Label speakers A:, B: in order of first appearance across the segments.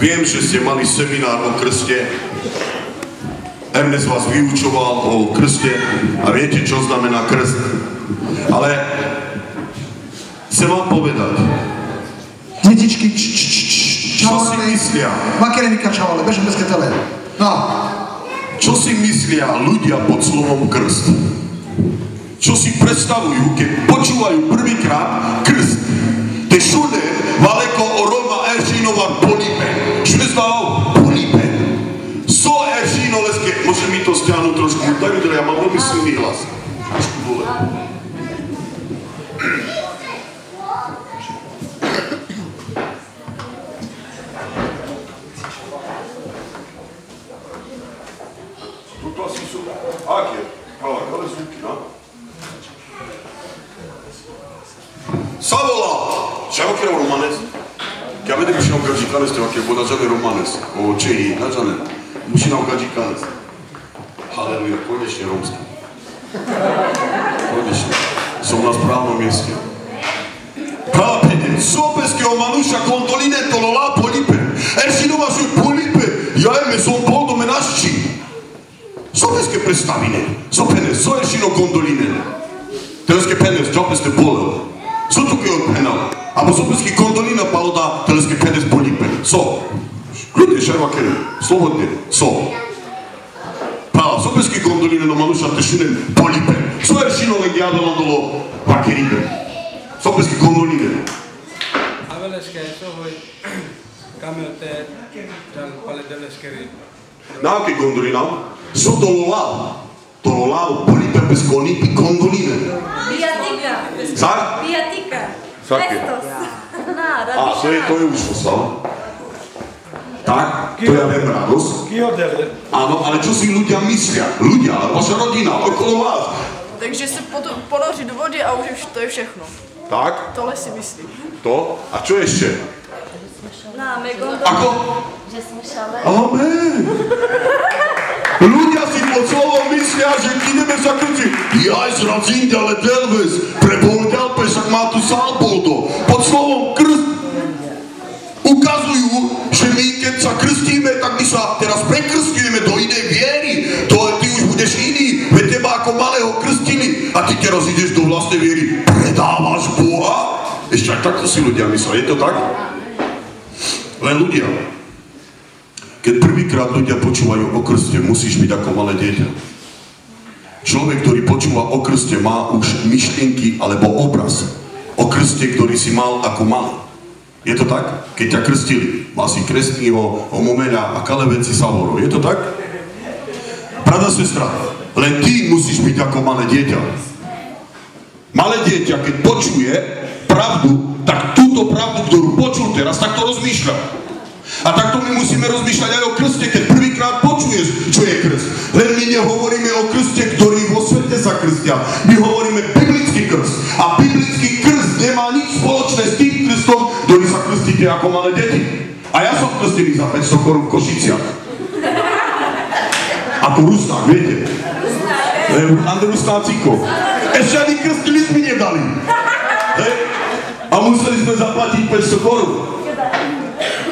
A: Viem, že ste mali seminár o krste. Ernest vás vyučoval o krste a viete, čo znamená krst. Ale chcem vám povedať.
B: Detičky,
A: čo si myslia?
B: Makerenika čavale, bežem bez ketele. No.
A: Čo si myslia ľudia pod slovom krst? Čo si predstavujú, keď počúvajú prvýkrát krst? Te šude valeko o Roma Eršínova polipe. Šude znao polipe. So Eršíno leske. Môže mi to stiahnuť trošku? Daj mi to, ja mám veľmi silný hlas. Trošku dole. Tuto asi sú... Aké? Ale zvuky, no? Savola! Čau, kjer Romanec? Kja vede muši nam kaži kanec, te vakje voda žane Romanec. O Čehi, na žane. Muši nam kaži kanec. Haleluja, konečne romský. Konečne. Som na správnom mieste. Kápene, sopeského manuša kontoline tolola polipe. Eršinova su polipe. Jajme, som poldo menašči. Sopeske predstavine. Sopene, so Eršino kondoline. Teleske penes, džopeske poleo. So tukaj odpenal. Abo sopeski kondolina paloda, teleske penes polipe. So. Ľudne, šajva kere. Slobodne. So. Prava, sopeski kondolina no manuša tešunem polipe. So Eršino legiadala dolo vakeribe. Sopeski kondoline.
C: Aveleske, sohoj kamiote, tal pale deleskeri.
A: Nake kondolina? So dololao. Dololao polipe bez konipi kondoline.
D: Bijatika.
A: Zar?
D: Bijatika.
A: Sake. A, to je už poslal. Tak, to ja viem radosť. Áno, ale čo si ľudia myslia? Ľudia, ale vaša rodina, okolo vás.
E: Takže se ponoří do vody a už to je všechno.
A: Tak?
E: Tohle si myslím.
A: To? A čo ešte? Ako?
D: Že sme šalé.
A: Amen. Ľudia si pod slovom myslia, že ideme sa krčiť. Jaj, zrazím ďale delves, prebol ďalpe, však má tu salboldo. Pod slovom krst ukazujú, že my keď sa krstíme, tak my sa teraz prekrstujeme do inej viery. Ty už budeš iný, veď teba ako malého krstili a ty teraz ideš do vlastnej viery. Predávaš Boha? Ešte aj takto si ľudia myslia, je to tak? Len ľudia. Keď prvýkrát ľudia počúvajú o krste, musíš byť ako malé dieťa. Človek, ktorý počúva o krste, má už myšlienky alebo obraz o krste, ktorý si mal ako malý. Je to tak? Keď ťa krstili, mal si krstného, homomeľa a kale veci Savoro. Je to tak? Pravda, sestra, len ty musíš byť ako malé dieťa. Malé dieťa, keď počuje pravdu, tak túto pravdu, ktorú počul teraz, tak to rozmýšľa. A takto my musíme rozmýšľať aj o krste, keď prvýkrát počuješ, čo je krst. Len my nehovoríme o krste, ktorý vo svete sa krstia. My hovoríme biblický krst. A biblický krst nemá nič spoločné s tým krstom, ktorý sa krstíte ako malé deti. A ja som krstený za 500 korún v Košiciach. Ako Rusnák, viete? Andrej Rusnácíko. Ešte ani krstili mi nedali. A museli sme zaplatiť 500 korún.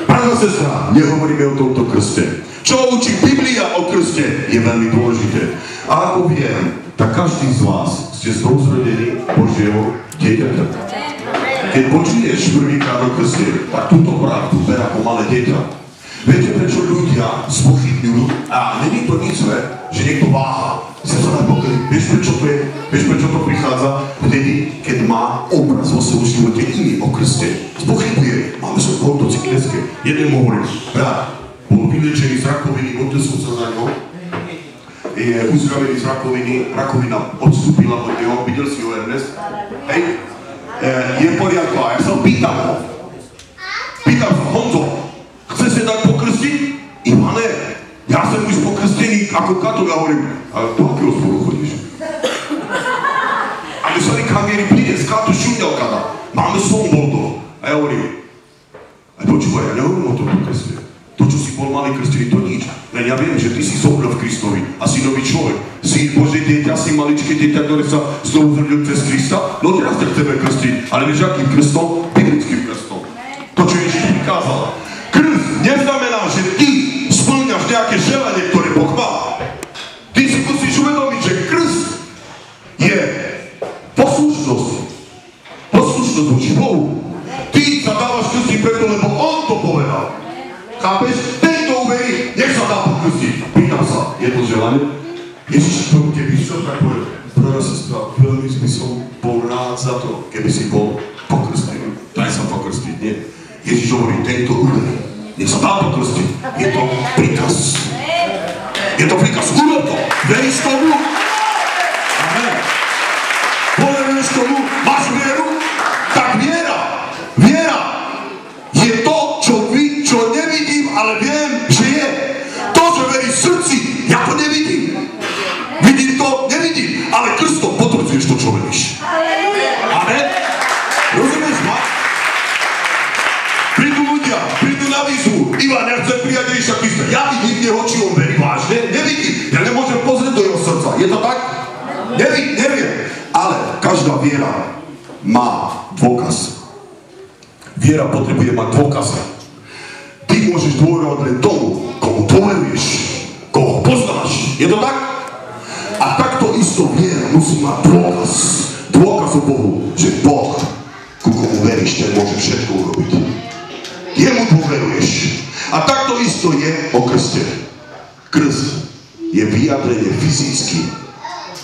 A: Pravda, sestra, nehovoríme o tomto krste. Čo učí Biblia o krste, je veľmi dôležité. A ako viem, tak každý z vás ste znovuzrodení Božieho dieťaťa. Keď počuješ prvýkrát o krste, tak túto pravdu ber ako malé dieťa. Viete, prečo ľudia spochybňujú? A není to nič zlé, že niekto váha. Sa to dá pokryť. Vieš, prečo to je? Vieš, prečo to prichádza? Vtedy, keď má obraz vo svojom živote iný o krste. Spochybňuje. Máme sa v motocykleske. Jeden mu hovorí, brat, bol vylečený z rakoviny, modlil som sa za ňou. Je uzdravený z rakoviny, rakovina odstúpila od neho, videl si ho Ernest. Hej, je v poriadku. A ja sa pýtam ho. Pýtam sa, Honzo, chce sa dať pokrstiť? Ivane, ja som už pokrstený ako katol, ja hovorím, ale do akého zboru chodíš? A my sa nekamieri príde z katu šundelka, máme somboldo. A ja hovorím, aj počúvaj, ja nehovorím o tomto krste. To, čo si bol malý krstený, to nič. Len ja viem, že ty si zomrel v Kristovi a si nový človek. Si Božie dieťa, si maličké dieťa, ktoré sa znovu zrodil cez Krista. No teraz ťa chceme krstiť, ale vieš, akým krstom? Biblickým krstom. To, čo Ježiš prikázal. Krst neznamená chápeš? Ten, kto uverí, nech sa dá pokrstiť. Pýtam sa, je to želanie? Ježiš, tomu keby čo tak povedal. Brada, sestra, veľmi by som bol rád za to, keby si bol pokrstený. Daj sa pokrstiť, nie? Ježiš hovorí, tento uverí, nech sa dá pokrstiť. Je to príkaz. Je to príkaz, urob to. Veríš tomu? Amen. Poveruješ tomu? Máš vieru? Tak viera je to, čo nevidím, ale viem, že je. To, čo veríš v srdci, ja to nevidím. Vidím to, nevidím, ale krstom potvrdzuješ to, čo veríš. Amen. Rozumieš ma? Prídu ľudia, prídu na výzvu. Ivan, ja chcem prijať Ježiša Krista. Ja vidím v neho, či on verí vážne. Nevidím. Ja nemôžem pozrieť do jeho srdca. Je to tak? Neviem. Ale každá viera má dôkaz. Viera potrebuje mať dôkazy. Ty môžeš dôverovať len tomu, komu dôveruješ, koho poznáš. Je to tak? A takto isto viera musí mať dôkaz. Dôkaz o Bohu, že Boh, ku komu veríš, ten môže všetko urobiť. Jemu dôveruješ. A takto isto je o krste. Krst je vyjadrenie fyzicky.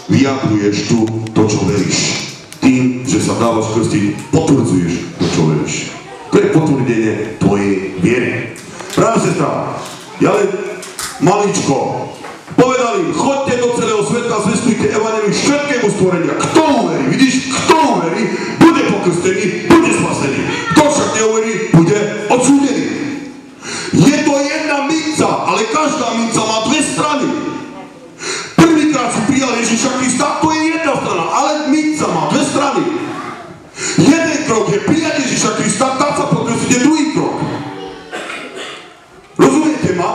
A: Vyjadruješ tu to, čo veríš. Tým, že sa dávaš krstiť, potvrdzuješ to, čo veríš. To je potvrdenie tvojej viery. Práve sestra, ja len maličko povedali, choďte do celého sveta, zvestujte evanjelium všetkému stvorenia. Kto uverí, vidíš, kto uverí, bude pokrstený, bude spasený. Kto však neuverí, bude odsúdený. Je to jedna minca, ale každá minca má dve strany. Prvýkrát si prijal Ježiša Krista, to je jedna strana, ale minca má dve strany. Jeden krok je prijať Ježiša Krista, dať sa pokrstiť, je druhý krok. Rozumiete ma?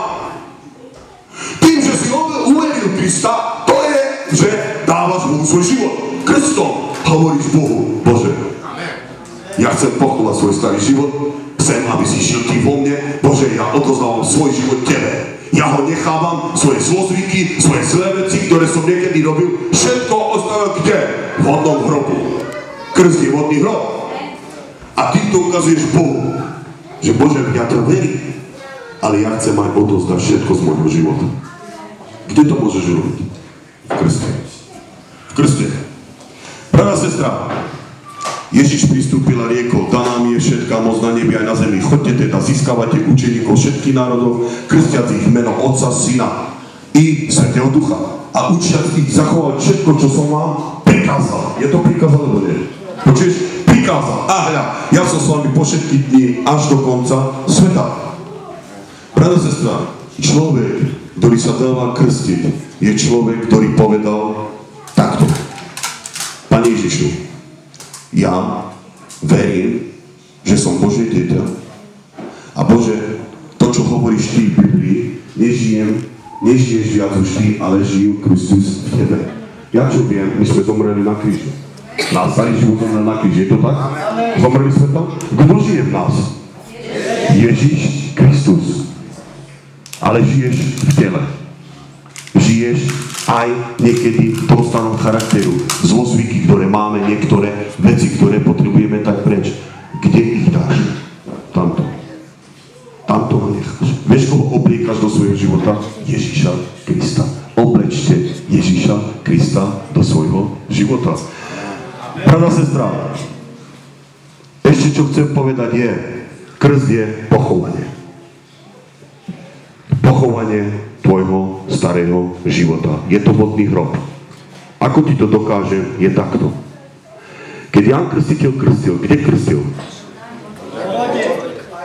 A: Tým, že si uveril Krista, to je, že dávaš Bohu svoj život. Krstom hovoríš Bohu, Bože, ja chcem pochovať svoj starý život, chcem, aby si žil ty vo mne, Bože, ja odozdávam svoj život tebe. Ja ho nechávam, svoje zlozvyky, svoje zlé veci, ktoré som niekedy robil, všetko ostávam kde? V vodnom hrobu. Krst je vodný hrob. A ty to ukazuješ Bohu, že Bože, ja to verím, ale ja chcem aj odozdať všetko z môjho života. Kde to môžeš robiť? V krste. V krste. Pravá sestra, Ježiš pristúpil a riekol, daná mi je všetká moc na nebi aj na zemi. Choďte teda, získavajte učeníkov všetkých národov, krstiac ich menom Otca, Syna i Svätého Ducha. A učiac ich zachovať všetko, čo som vám prikázal. Je to prikázal, alebo nie? Počuješ? Prikázal. Ja som s vami po všetky dni až do konca sveta. Pravá sestra, človek, ktorý sa dáva krstiť, je človek, ktorý povedal takto. Pane Ježišu, ja verím, že som Božie dieťa. A Bože, to, čo hovoríš ty v Biblii, nežiješ viac už ty, ale žijú Kristus v tebe. Ja čo viem, my sme zomreli na kríži. Náš starý život zomrel na kríži, je to tak? Zomreli sme tam? Kto žije v nás? Ježiš Kristus. Ale žiješ v tele. Žiješ aj niekedy v tom starom charakteru. Zlozvyky, ktoré máme, niektoré veci, ktoré potrebujeme tak preč. Kde ich dáš? Tamto. Tamto ho necháš. Vieš, koho obliekaš do svojho života? Ježiša Krista. Oblečte Ježiša Krista do svojho života. Pravá sestra, ešte čo chcem povedať je, krst je pochovanie. Pochovanie tvojho starého života. Je to vodný hrob. Ako ti to dokážem, je takto. Keď Ján Krstiteľ krstil, kde krstil?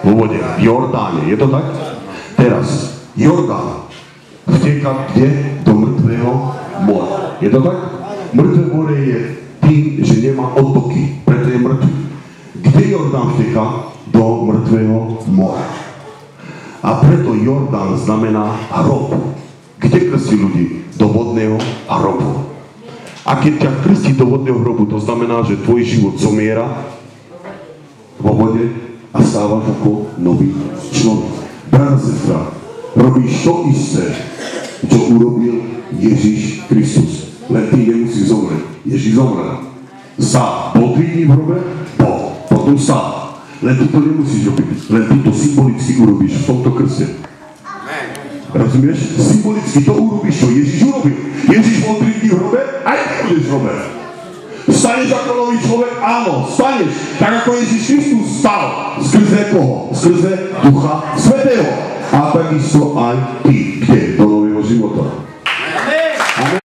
A: V vode. V Jordáne. Je to tak? Teraz. Jordán vteka kde? Do mŕtvého mora. Je to tak? Mŕtve more je tým, že nemá odtoky. Preto je mŕtvy. Kde Jordán vteka? Do mŕtvého mora. A preto Jordán znamená hrob. Kde krstí ľudí? Do vodného hrobu. A keď ťa krstí do vodného hrobu, to znamená, že tvoj život zomiera vo vode a stávaš ako nový človek. Brat, sestra, robíš to isté, čo urobil Ježiš Kristus. Len ty nemusíš zomrieť. Ježiš zomrel. Bol 3 dní v hrobe? Bol. Potom stál. Len ty to nemusíš robiť. Len ty to symbolicky urobíš v tomto krste. Rozumieš? Symbolicky to urobíš, čo Ježiš urobil. Ježiš bol 3 dní v hrobe, aj ty budeš v hrobe. Staneš ako nový človek? Áno, staneš. Tak ako Ježiš Kristus stal. Skrze koho? Skrze Ducha Svätého. A takisto aj ty. Kde? Do nového života.